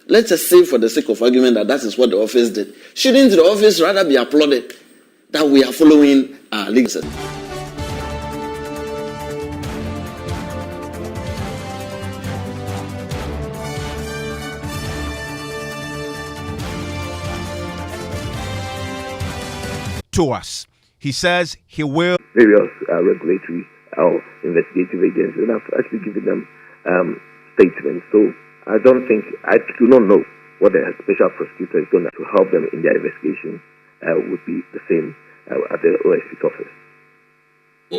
Let's just say for the sake of argument that that is what the office did. Shouldn't the office rather be applauded that we are following our legal system? To us, he says he will. Various regulatory or investigative agencies, and I've actually given them statements. So I do not know what the special prosecutor is going to help them in their investigation would be the same at the OSP's office.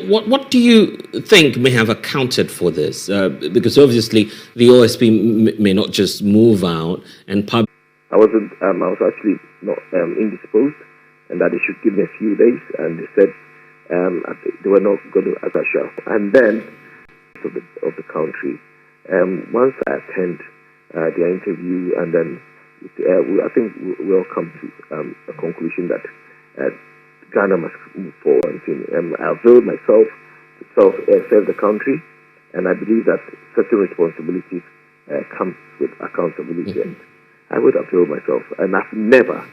What do you think may have accounted for this? Because obviously the OSP may not just move out and publish. I was actually not indisposed, and that they should give me a few days, and they said they were not going to Agasha. And then of the country, once I attend their interview, and then I think we'll come to a conclusion that Ghana must move forward. I availed myself to serve the country, and I believe that certain responsibilities come with accountability, and I would avail myself. And I've never,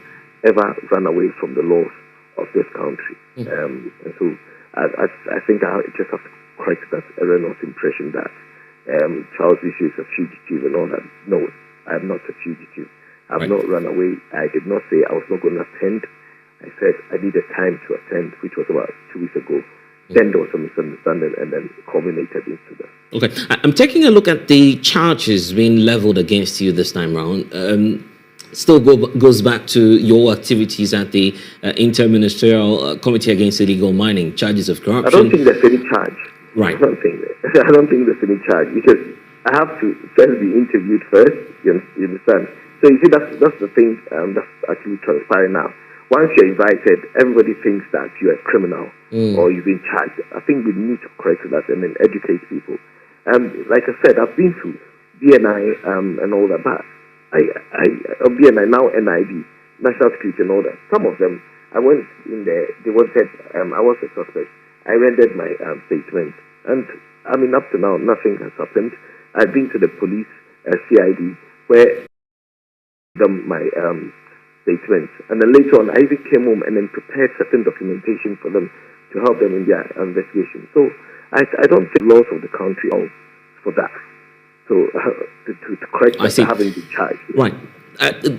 ever run away from the laws of this country. And so I think I just have to correct that erroneous impression that Charles Bissue is a fugitive and all that. No, I am not a fugitive. I have not run away. I did not say I was not going to attend. I said I needed time to attend, which was about 2 weeks ago. Then there was a misunderstanding, and then culminated into that. Okay, I'm taking a look at the charges being leveled against you this time round. Still goes back to your activities at the Interministerial Committee Against Illegal Mining, charges of corruption. I don't think there's any charge. Right. I don't think there's any charge, because I have to first be interviewed first. You understand? So you see, that's the thing that's actually transpiring now. Once you're invited, everybody thinks that you're a criminal or you've been charged. I think we need to correct that and then educate people. Like I said, I've been to BNI and all that, but BNI, now NIB, National Security and all that. Some of them, I went in there, they wanted, I was a suspect. I rendered my statement. And, I mean, up to now, nothing has happened. I've been to the police, CID, where my statements. And then later on, I even came home and then prepared certain documentation for them to help them in their investigation. So I don't think laws of the country are for that. So to correct that, I haven't been charged. Right.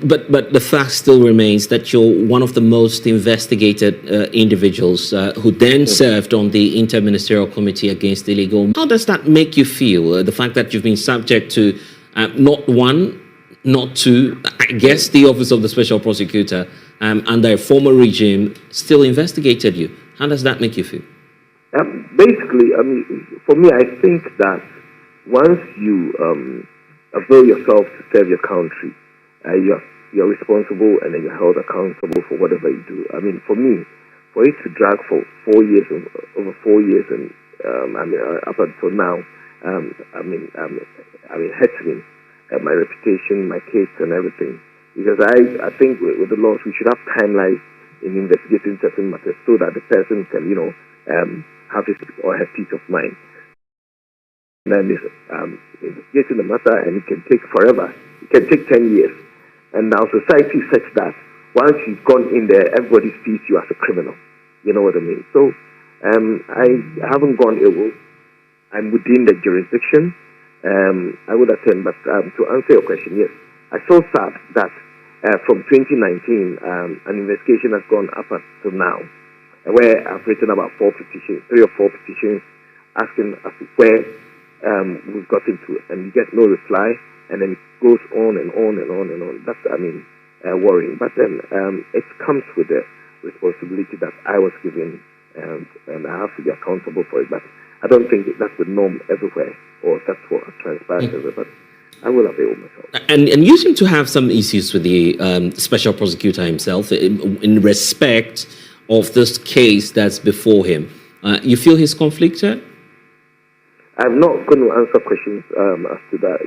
But the fact still remains that you're one of the most investigated individuals who then served on the Interministerial Committee Against Illegal. How does that make you feel? The fact that you've been subject to not one, not two, I guess the Office of the Special Prosecutor under a former regime still investigated you. How does that make you feel? Basically, I mean, for me, I think that once you avail yourself to serve your country, you're responsible, and then you're held accountable for whatever you do. I mean, for me, for it to drag for 4 years, over 4 years, and up until now, it hurts me, my reputation, my case, and everything. Because I think with the laws, we should have timelines in investigating certain matters so that the person can, have his or her peace of mind. And then this investigating the matter, and it can take forever. It can take 10 years. And now society is such that once you've gone in there, everybody sees you as a criminal. You know what I mean? So I haven't gone ill. I'm within the jurisdiction. I would attend, but to answer your question, yes. I so sad that from 2019, an investigation has gone up until now, where I've written about 3 or 4 petitions, asking as to where we've gotten to, and you get no reply, and then it goes on and on and on and on. That's, worrying. But then it comes with the responsibility that I was given, and I have to be accountable for it. But I don't think that's the norm everywhere, or that's what transpires everywhere. But I will avail myself. And you seem to have some issues with the special prosecutor himself in respect of this case that's before him. You feel he's conflicted? I'm not going to answer questions as to that,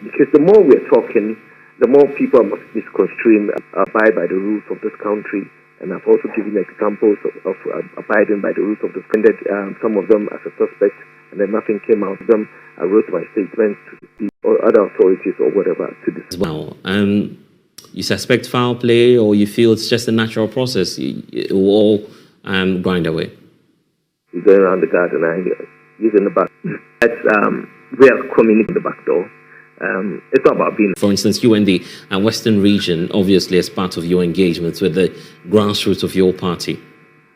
because the more we're talking, the more people must misconstruing, abide by the rules of this country. And I've also given examples of abiding by the rules of this country. Some of them as a suspect, and then nothing came out of them. I wrote my statement to the other authorities or whatever to this. Well, you suspect foul play, or you feel it's just a natural process? It will all grind away. You're going around the garden and using the back. We are coming in the back door. It's not about being. For instance, you in the Western region, obviously, as part of your engagements with the grassroots of your party,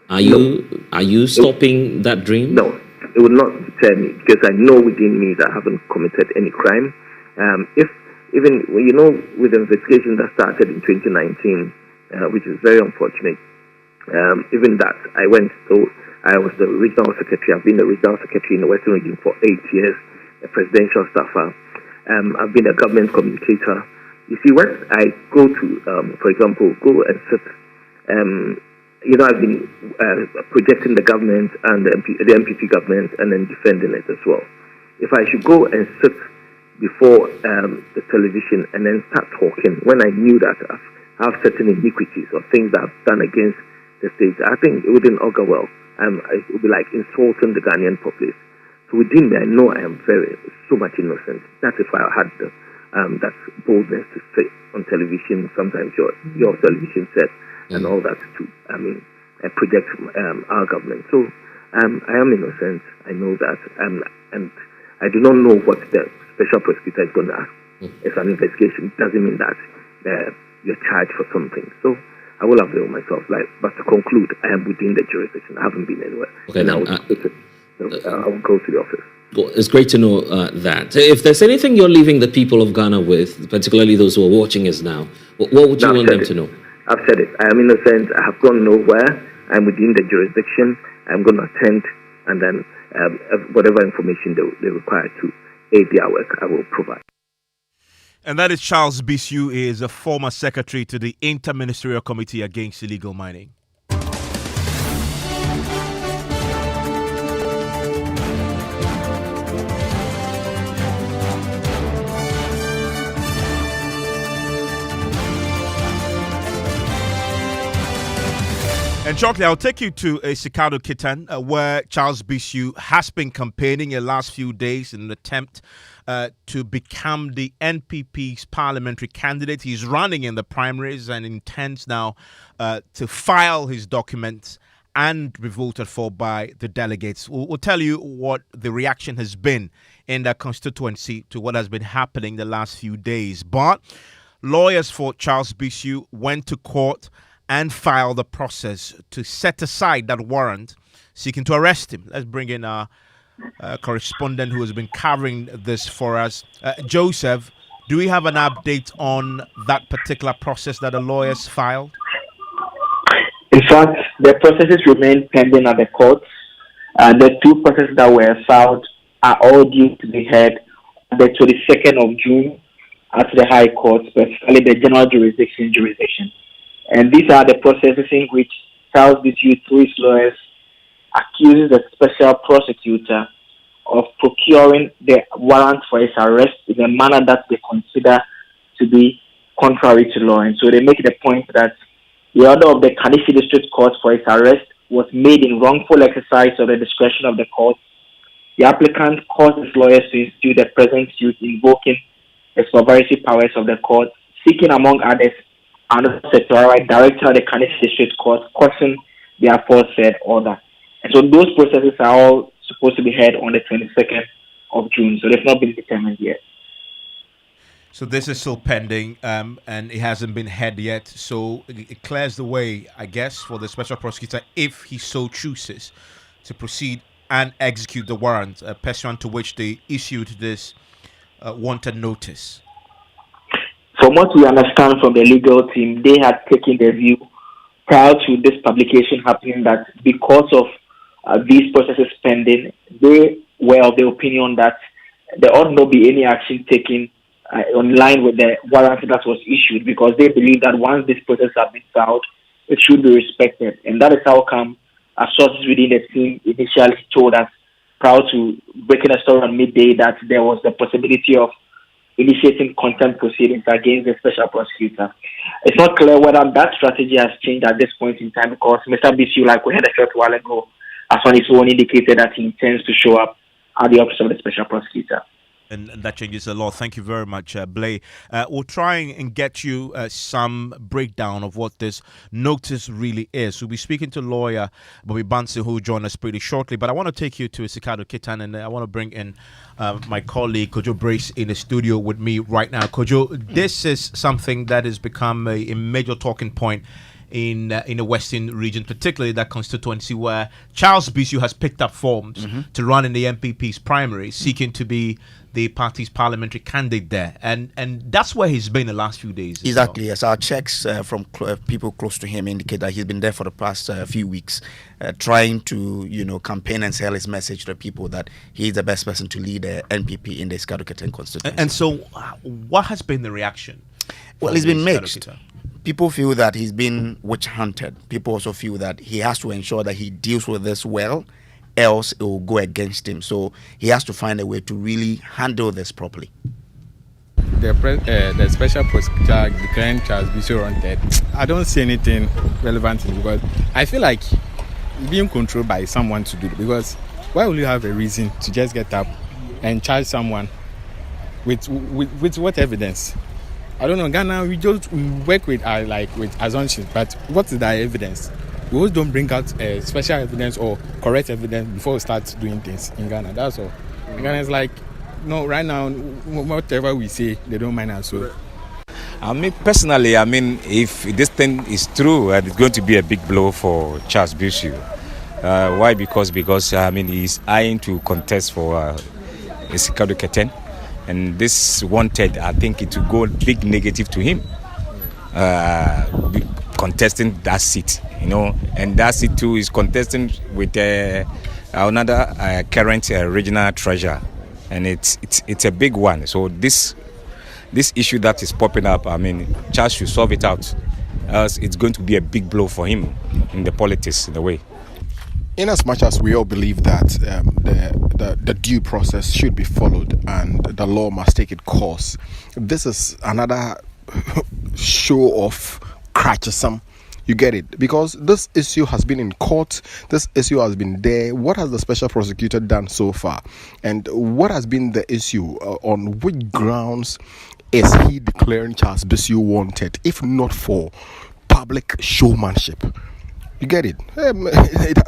are you stopping that dream? No, it would not deter me, because I know within me that I haven't committed any crime. If even with the investigation that started in 2019, which is very unfortunate, even that I went to. I was the regional secretary. I've been the regional secretary in the Western region for 8 years, a presidential staffer. I've been a government communicator. You see, when I go to, for example, go and sit, I've been projecting the government and the MPP government and then defending it as well. If I should go and sit before the television and then start talking, when I knew that I have certain iniquities or things that I've done against the state, I think it wouldn't augur well. It would be like insulting the Ghanaian populace. So within me, I know I am so much innocent. That's if I had that boldness to say on television, sometimes your television set and all that to, project our government. So I am innocent. I know that. And I do not know what the special prosecutor is going to ask. It's an investigation. It doesn't mean that you're charged for something. So I will avail myself. But to conclude, I am within the jurisdiction. I haven't been anywhere. Okay, and I will go to the office. It's great to know that. If there's anything you're leaving the people of Ghana with, particularly those who are watching us now, what would you want them to know? I've said it. I am innocent. I have gone nowhere. I'm within the jurisdiction. I'm going to attend, and then whatever information they require to aid their work, I will provide. And that is Charles Bissue. He is a former secretary to the Inter-Ministerial Committee Against Illegal Mining. And shortly, I'll take you to Sikado Kitan, where Charles Bissue has been campaigning in the last few days in an attempt to become the NPP's parliamentary candidate. He's running in the primaries and intends now to file his documents and be voted for by the delegates. We'll tell you what the reaction has been in the constituency to what has been happening the last few days. But lawyers for Charles Bissue went to court and filed the process to set aside that warrant seeking to arrest him. Let's bring in our correspondent who has been covering this for us. Joseph, do we have an update on that particular process that the lawyers filed? In fact, the processes remain pending at the courts. The two processes that were filed are all due to be heard on the 22nd of June at the High Court, specifically the General Jurisdiction. And these are the processes in which Charles Bissue, through his lawyers, accuses the special prosecutor of procuring the warrant for his arrest in a manner that they consider to be contrary to law. And so they make the point that the order of the Kanifing District Court for his arrest was made in wrongful exercise of the discretion of the court. The applicant caused his lawyers to institute the present suit invoking the supervisory powers of the court, seeking, among others, another sectorial director of the Kanifing District Court, causing the aforesaid order. And so those processes are all supposed to be heard on the 22nd of June, so they've not been determined yet. So this is still pending, and it hasn't been heard yet. So it clears the way, I guess, for the special prosecutor, if he so chooses, to proceed and execute the warrant, pursuant to which they issued this wanted notice. From what we understand from the legal team, they had taken the view prior to this publication happening that because of these processes pending, they were of the opinion that there ought not be any action taken in line with the warrant that was issued, because they believe that once this process has been filed, it should be respected. And that is how come sources within the team initially told us prior to breaking the story on midday that there was the possibility of initiating contempt proceedings against the special prosecutor. It's not clear whether that strategy has changed at this point in time, because Mr. Bissue, like we had a short while ago, as on his own indicated that he intends to show up at the Office of the Special Prosecutor. And that changes a lot. Thank you very much, Blay. We'll try and get you some breakdown of what this notice really is. We'll be speaking to lawyer Bobby Bansing, who will join us pretty shortly. But I want to take you to Sikado Kitan, and I want to bring in my colleague Kojo Brace in the studio with me right now. Kojo, this is something that has become a major talking point in the Western region, particularly that constituency where Charles Bissue has picked up forms to run in the MPP's primary, seeking to be the party's parliamentary candidate there, and that's where he's been the last few days. Exactly. Yes, our checks from people close to him indicate that he's been there for the past few weeks, trying to campaign and sell his message to the people that he's the best person to lead the NPP in the Sikado Kitan constituency. And so, what has been the reaction? Well, it's been mixed. People feel that he's been witch hunted. People also feel that he has to ensure that he deals with this well, else it will go against him. So he has to find a way to really handle this properly. The special prosecutor declaring Charles Bissue wanted, I don't see anything relevant in it, because I feel like being controlled by someone to do it. Because why will you have a reason to just get up and charge someone with what evidence? I don't know. Ghana, we work with with assumptions, but what is that evidence? We always don't bring out special evidence or correct evidence before we start doing things in Ghana. That's all. In Ghana, it's like, no, right now, whatever we say, they don't mind us. So. I mean, personally, if this thing is true, it's going to be a big blow for Charles Bissue. Why? Because he's eyeing to contest for a Sikado Kitan. And this wanted, I think it will go big negative to him, contesting that seat, and that seat too is contesting with another current regional treasurer, and it's a big one. So this issue that is popping up, Charles should solve it out, else it's going to be a big blow for him in the politics in a way. In as much as we all believe that the due process should be followed and the law must take its course, this is another show of criticism. You get it? Because this issue has been in court, this issue has been there. What has the special prosecutor done so far? And what has been the issue? On which grounds is he declaring Charles Bissue wanted, if not for public showmanship? You get it?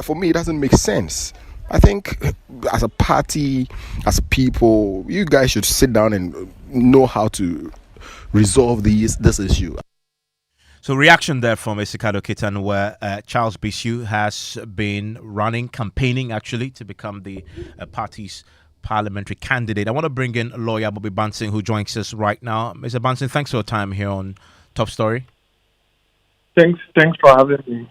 For me, it doesn't make sense. I think as a party, as people, you guys should sit down and know how to resolve this issue. So reaction there from Sikado Kitan, where Charles Bissue has been campaigning actually to become the party's parliamentary candidate. I want to bring in lawyer Bobby Bansing, who joins us right now. Mr. Bansing, thanks for your time here on Top Story. Thanks for having me.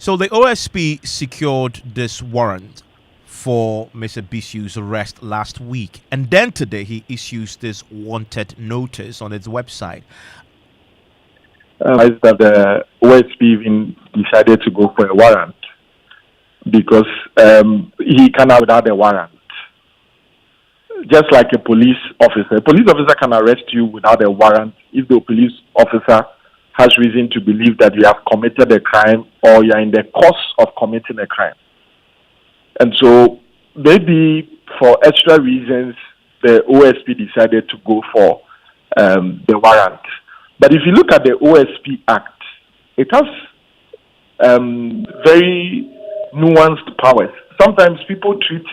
So the OSP secured this warrant for Mr. Bissue's arrest last week, and then today he issues this wanted notice on its website. Is that the OSP even decided to go for a warrant because he cannot without a warrant. Just like a police officer can arrest you without a warrant if the police officer has reason to believe that you have committed a crime or you are in the course of committing a crime. And so maybe for extra reasons, the OSP decided to go for the warrant. But if you look at the OSP Act, it has very nuanced powers. Sometimes people treat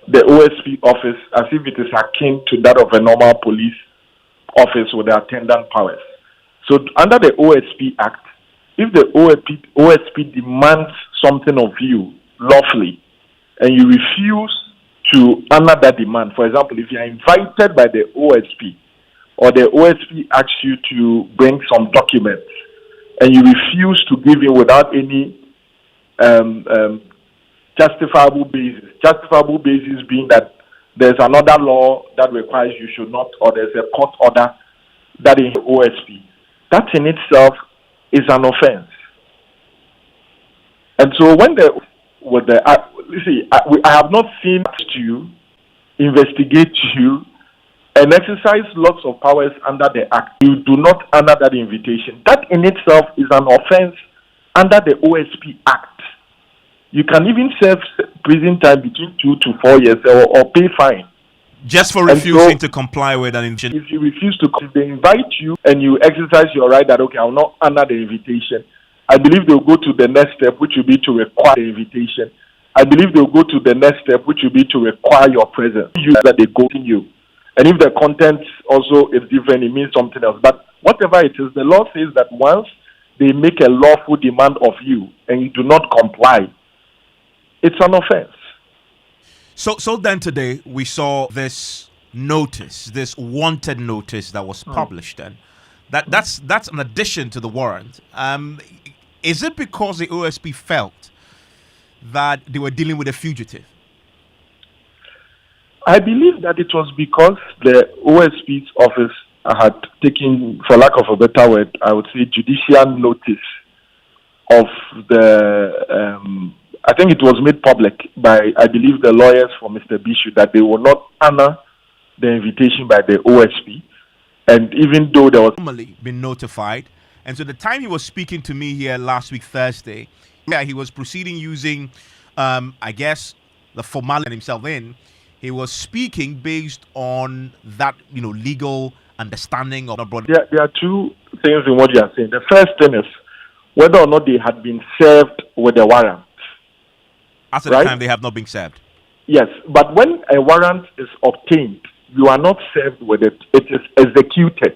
the OSP office as if it is akin to that of a normal police office with the attendant powers. So under the OSP Act, if the OSP demands something of you lawfully and you refuse to honor that demand, for example, if you are invited by the OSP or the OSP asks you to bring some documents and you refuse to give in without any justifiable basis being that there's another law that requires you should not, or there's a court order that is OSP. That in itself is an offense. And so when I have not seen you investigate you and exercise lots of powers under the Act. You do not honor that invitation. That in itself is an offense under the OSP Act. You can even serve prison time between 2 to 4 years or pay fine. Just for refusing to comply with an invitation. If you refuse to, if they invite you and you exercise your right that, okay, I will not honor the invitation, I believe they'll go to the next step, which will be to require the invitation. I believe they'll go to the next step, which will be to require your presence. You that they go to you. And if the content also is different, it means something else. But whatever it is, the law says that once they make a lawful demand of you and you do not comply, it's an offense. So then today we saw this notice, this wanted notice that was published. Then that's an addition to the warrant. Is it because the OSP felt that they were dealing with a fugitive? I believe that it was because the OSP's office had taken, for lack of a better word, I would say judicial notice of the, I think it was made public by, I believe, the lawyers for Mr. Bissue that they will not honor the invitation by the OSP. And even though there was normally been notified, and so the time he was speaking to me here last week, Thursday, he was proceeding using, I guess, the formality himself in. He was speaking based on that, legal understanding of. There are two things in what you are saying. The first thing is whether or not they had been served with a warrant. After the time, they have not been served. Yes, but when a warrant is obtained, you are not served with it. It is executed.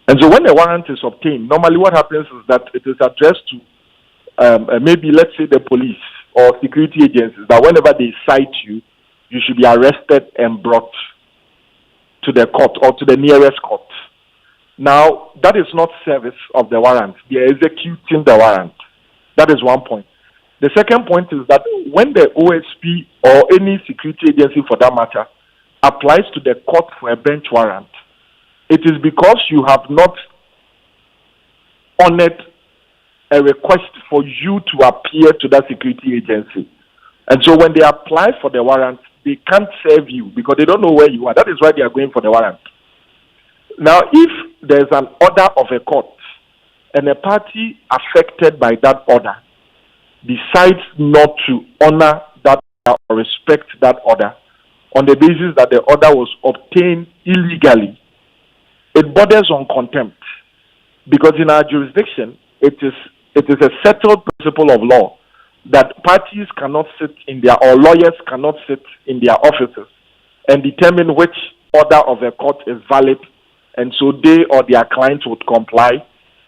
And so when a warrant is obtained, normally what happens is that it is addressed to maybe, let's say, the police or security agencies, that whenever they cite you, you should be arrested and brought to the court or to the nearest court. Now, that is not service of the warrant. They are executing the warrant. That is one point. The second point is that when the OSP or any security agency for that matter applies to the court for a bench warrant, it is because you have not honored a request for you to appear to that security agency. And so when they apply for the warrant, they can't serve you because they don't know where you are. That is why they are going for the warrant. Now, if there's an order of a court and a party affected by that order decides not to honor that order or respect that order on the basis that the order was obtained illegally, it borders on contempt. Because in our jurisdiction, it is a settled principle of law that parties cannot sit in their, or lawyers cannot sit in their offices and determine which order of a court is valid, and so they or their clients would comply,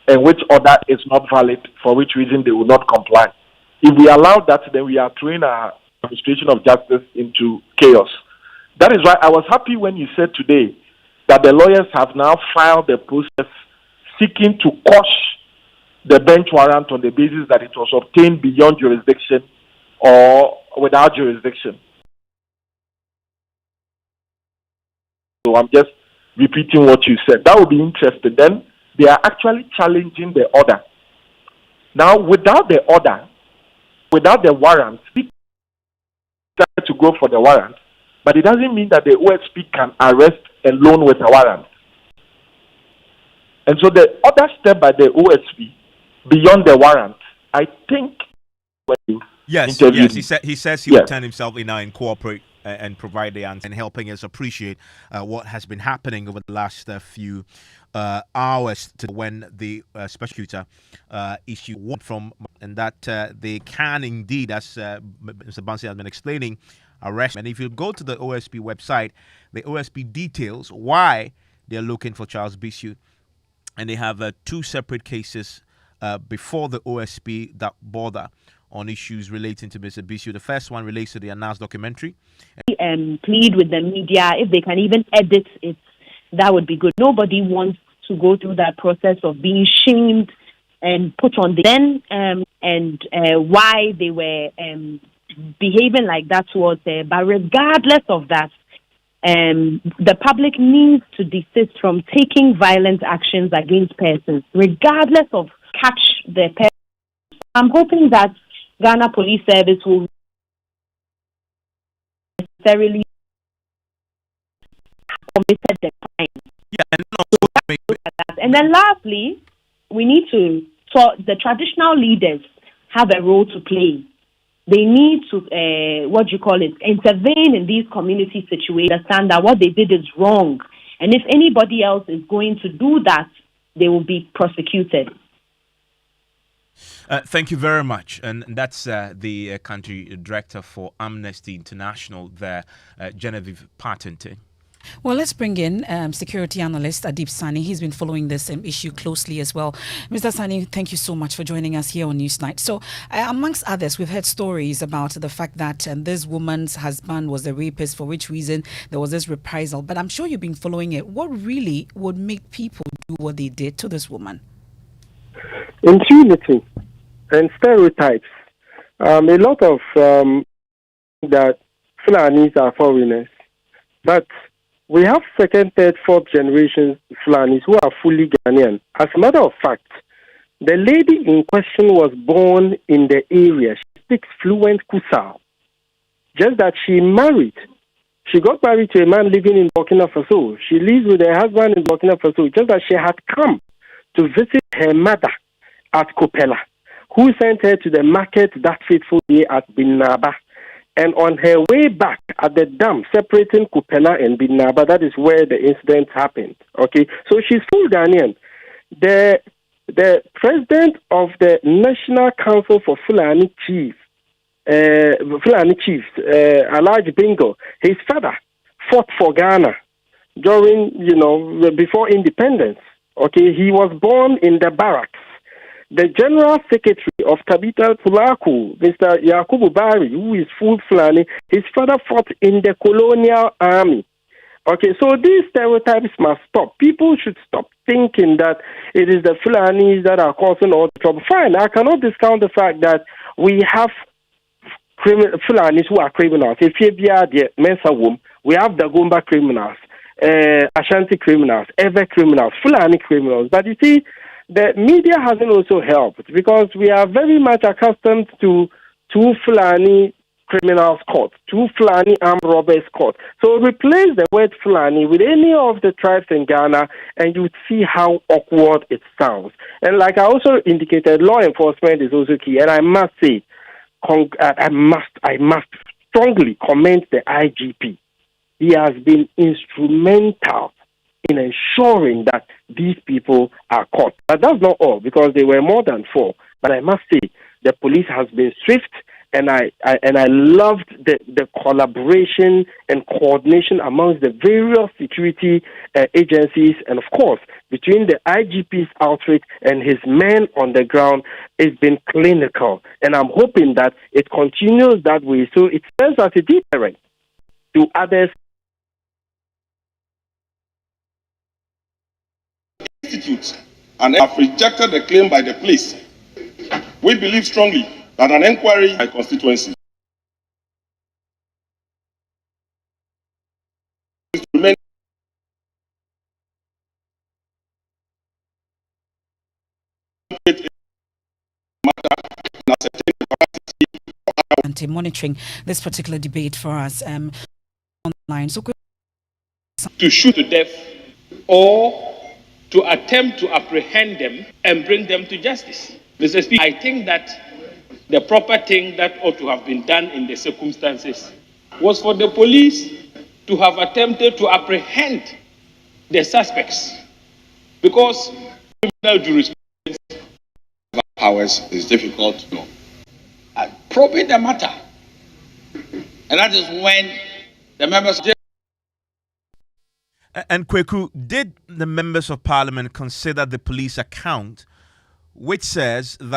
and which order is not valid, for which reason they will not comply. If we allow that, then we are throwing our administration of justice into chaos. That is why I was happy when you said today that the lawyers have now filed the process seeking to quash the bench warrant on the basis that it was obtained beyond jurisdiction or without jurisdiction. So I'm just repeating what you said. That would be interesting. Then they are actually challenging the order. Now, without the order, without the warrant, people try to go for the warrant, but it doesn't mean that the OSP can arrest alone with a warrant. And so the other step by the OSP, beyond the warrant, I think when you interviewed he says he will turn himself in now and cooperate and provide the answer and helping us appreciate what has been happening over the last few hours to when the special prosecutor issued one from, and that they can indeed, as Mr. Bansi has been explaining, arrest. And if you go to the OSP website, the OSP details why they're looking for Charles Bissue, and they have two separate cases before the OSP that border on issues relating to Mr. Bissue. The first one relates to the announced documentary. Plead with the media, if they can even edit it, that would be good. Nobody wants to go through that process of being shamed and put on the why they were behaving like that towards but regardless of that, the public needs to desist from taking violent actions against persons, regardless of catch the person. I'm hoping that Ghana Police Service will necessarily committed the crime. And then lastly, we need to talk, the traditional leaders have a role to play. They need to, intervene in these community situations, understand that what they did is wrong. And if anybody else is going to do that, they will be prosecuted. Thank you very much. And that's the country director for Amnesty International there, Genevieve Partington. Well, let's bring in security analyst Adib Sani. He's been following this issue closely as well. Mr. Sani, thank you so much for joining us here on Newsnight. So, amongst others, we've heard stories about the fact that this woman's husband was a rapist, for which reason there was this reprisal. But I'm sure you've been following it. What really would make people do what they did to this woman? Impunity and stereotypes. A lot of that Fulanis are foreigners, but we have second, third, fourth generation Fulanis who are fully Ghanaian. As a matter of fact, the lady in question was born in the area. She speaks fluent Kusau. Just that she got married to a man living in Burkina Faso. She lives with her husband in Burkina Faso. Just that she had come to visit her mother at Kopela, who sent her to the market that fateful day at Binnaba. And on her way back at the dam separating Kupela and Binnaba, that is where the incident happened. Okay, so she's full Ghanaian. The president of the National Council for Fulani Chiefs, Alhaji Bingo, his father fought for Ghana during, before independence. Okay, he was born in the barracks. The General Secretary of Tabita Pulaku, Mr. Yakubu Bari, who is full Fulani, his father fought in the colonial army. Okay, so these stereotypes must stop. People should stop thinking that it is the Fulanis that are causing all the trouble. Fine, I cannot discount the fact that we have Fulanis who are criminals. If you are the Mensah, we have the Gumba criminals, Ashanti criminals, Ewe criminals, Fulani criminals. But you see, the media hasn't also helped because we are very much accustomed to two Fulani criminals court, two Fulani armed robbers court. So replace the word Fulani with any of the tribes in Ghana and you would see how awkward it sounds. And like I also indicated, law enforcement is also key. And I must say, I must strongly commend the IGP. He has been instrumental in ensuring that these people are caught. But that's not all, because there were more than 4. But I must say, the police has been swift, and I loved the collaboration and coordination amongst the various security agencies, and of course, between the IGP's outfit and his men on the ground. It's been clinical, and I'm hoping that it continues that way, so it serves as a deterrent to others. Institutes and have rejected the claim by the police. We believe strongly that an inquiry by constituency remains monitoring this particular debate for us online. So to shoot to death or to attempt to apprehend them and bring them to justice. Mr. Speaker, I think that the proper thing that ought to have been done in the circumstances was for the police to have attempted to apprehend the suspects, because criminal jurisprudence powers is difficult to know. Probing the matter, and that is when the members. And Kweku, did the members of parliament consider the police account, which says that